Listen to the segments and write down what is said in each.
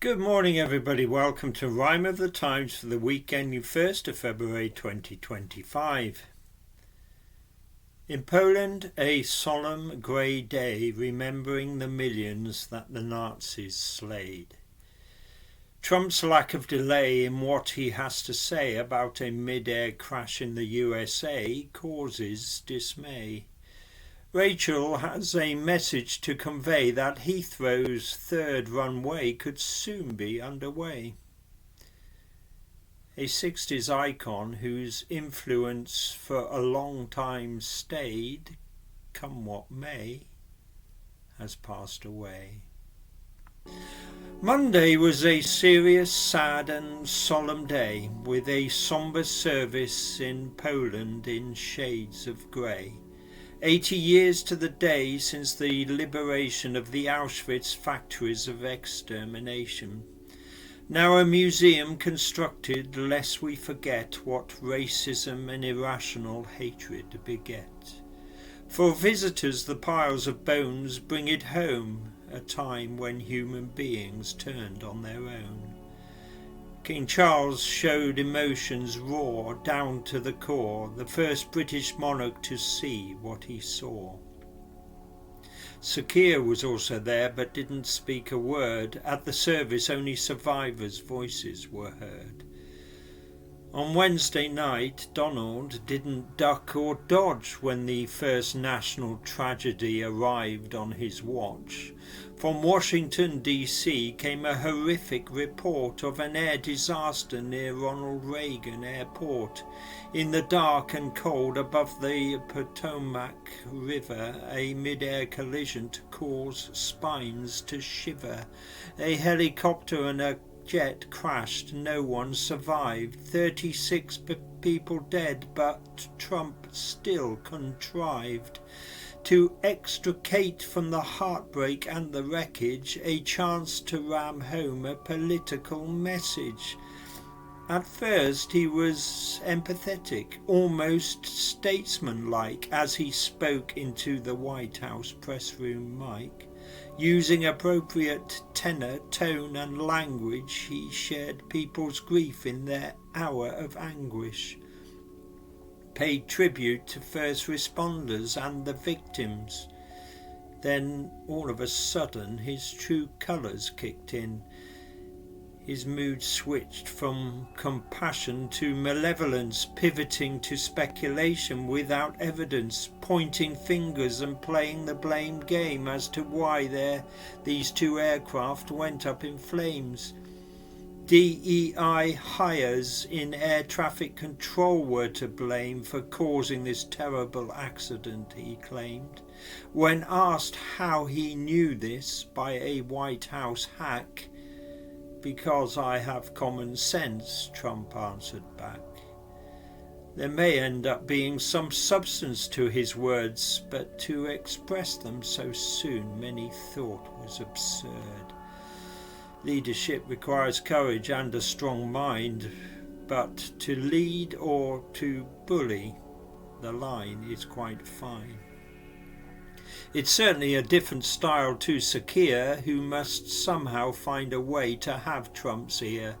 Good morning, everybody. Welcome to Rhyme of the Times for the week ending 1st of February 2025. In Poland, a solemn grey day remembering the millions that the Nazis slayed. Trump's lack of delay in what he has to say about a midair crash in the USA causes dismay. Rachel has a message to convey that Heathrow's third runway could soon be underway. A 60s icon whose influence for a long time stayed, come what may, has passed away. Monday was a serious, sad and solemn day, with a sombre service in Poland in shades of grey. 80 years to the day since the liberation of the Auschwitz factories of extermination. Now a museum constructed lest we forget what racism and irrational hatred beget. For visitors the piles of bones bring it home, a time when human beings turned on their own. King Charles showed emotions raw down to the core, the first British monarch to see what he saw. Sir Keir was also there but didn't speak a word. At the service only survivors' voices were heard. On Wednesday night, Donald didn't duck or dodge when the first national tragedy arrived on his watch. From Washington, D.C. came a horrific report of an air disaster near Ronald Reagan Airport. In the dark and cold above the Potomac River, a mid-air collision to cause spines to shiver. A helicopter and a jet crashed, no one survived. 36 people dead, but Trump still contrived to extricate from the heartbreak and the wreckage a chance to ram home a political message. At first he was empathetic, almost statesmanlike, as he spoke into the White House press room mic. Using appropriate tenor, tone and language, he shared people's grief in their hour of anguish, paid tribute to first responders and the victims. Then, all of a sudden, his true colours kicked in. His mood switched from compassion to malevolence, pivoting to speculation without evidence, pointing fingers and playing the blame game as to why these two aircraft went up in flames. DEI hires in air traffic control were to blame for causing this terrible accident, he claimed. When asked how he knew this by a White House hack, "Because I have common sense," Trump answered back. There may end up being some substance to his words, but to express them so soon many thought was absurd. Leadership requires courage and a strong mind, but to lead or to bully, the line is quite fine. It's certainly a different style to Sir Keir, who must somehow find a way to have Trump's ear,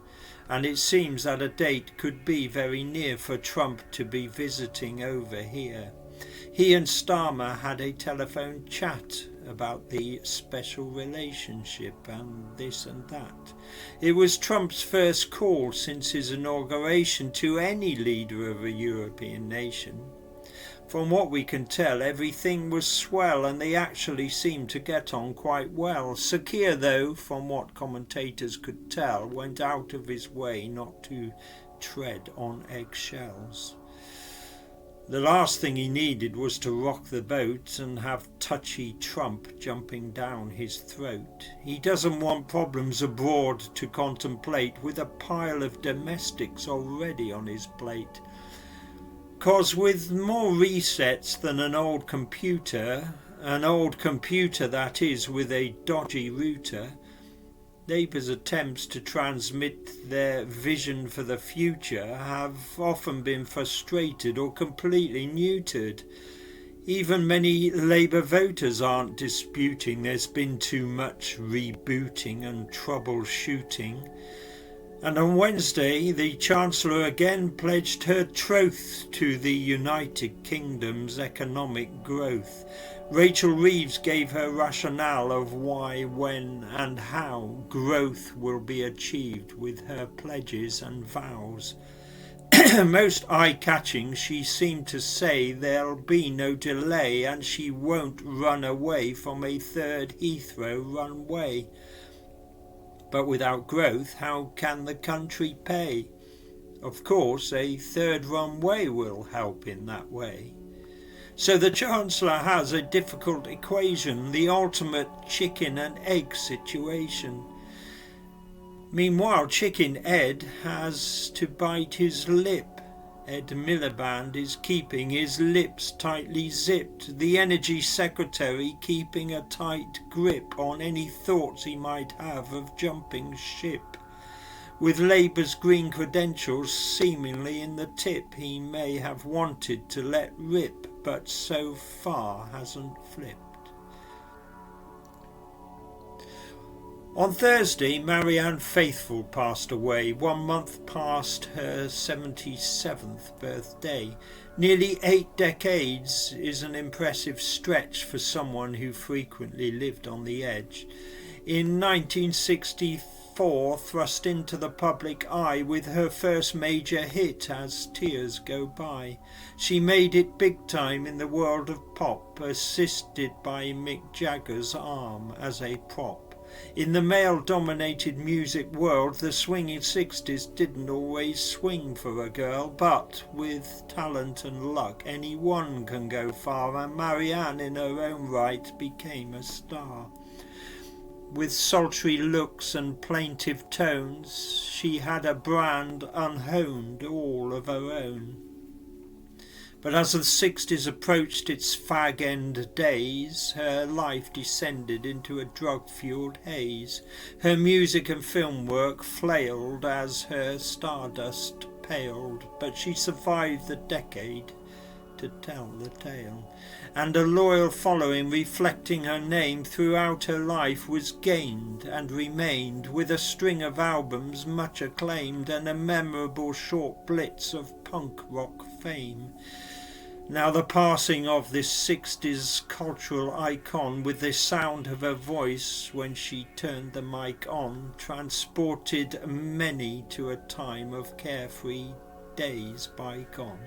and it seems that a date could be very near for Trump to be visiting over here. He and Starmer had a telephone chat about the special relationship and this and that. It was Trump's first call since his inauguration to any leader of a European nation. From what we can tell, everything was swell and they actually seemed to get on quite well. Sir Keir, though, from what commentators could tell, went out of his way not to tread on eggshells. The last thing he needed was to rock the boat and have touchy Trump jumping down his throat. He doesn't want problems abroad to contemplate with a pile of domestics already on his plate. 'Cause with more resets than an old computer that is with a dodgy router, Labour's attempts to transmit their vision for the future have often been frustrated or completely neutered. Even many Labour voters aren't disputing there's been too much rebooting and troubleshooting. And on Wednesday, the Chancellor again pledged her troth to the United Kingdom's economic growth. Rachel Reeves gave her rationale of why, when and how growth will be achieved with her pledges and vows. Most eye-catching, she seemed to say there'll be no delay and she won't run away from a third Heathrow runway. But without growth, how can the country pay? Of course, a third runway will help in that way. So the Chancellor has a difficult equation, the ultimate chicken and egg situation. Meanwhile, Chicken Ed has to bite his lip. Ed Miliband is keeping his lips tightly zipped, the Energy Secretary keeping a tight grip on any thoughts he might have of jumping ship. With Labour's green credentials seemingly in the tip, he may have wanted to let rip, but so far hasn't flipped. On Thursday, Marianne Faithfull passed away, 1 month past her 77th birthday. Nearly 8 decades is an impressive stretch for someone who frequently lived on the edge. In 1964, thrust into the public eye with her first major hit As Tears Go By. She made it big time in the world of pop, assisted by Mick Jagger's arm as a prop. In the male-dominated music world, the swinging 60s didn't always swing for a girl, but with talent and luck, anyone can go far, and Marianne in her own right became a star. With sultry looks and plaintive tones, she had a brand unhoned, all of her own. But as the 60s approached its fag-end days, her life descended into a drug-fueled haze. Her music and film work flailed as her stardust paled, but she survived the decade to tell the tale. And a loyal following reflecting her name throughout her life was gained and remained, with a string of albums much acclaimed and a memorable short blitz of punk rock fame. Now the passing of this 60s cultural icon, with the sound of her voice when she turned the mic on, transported many to a time of carefree days bygone.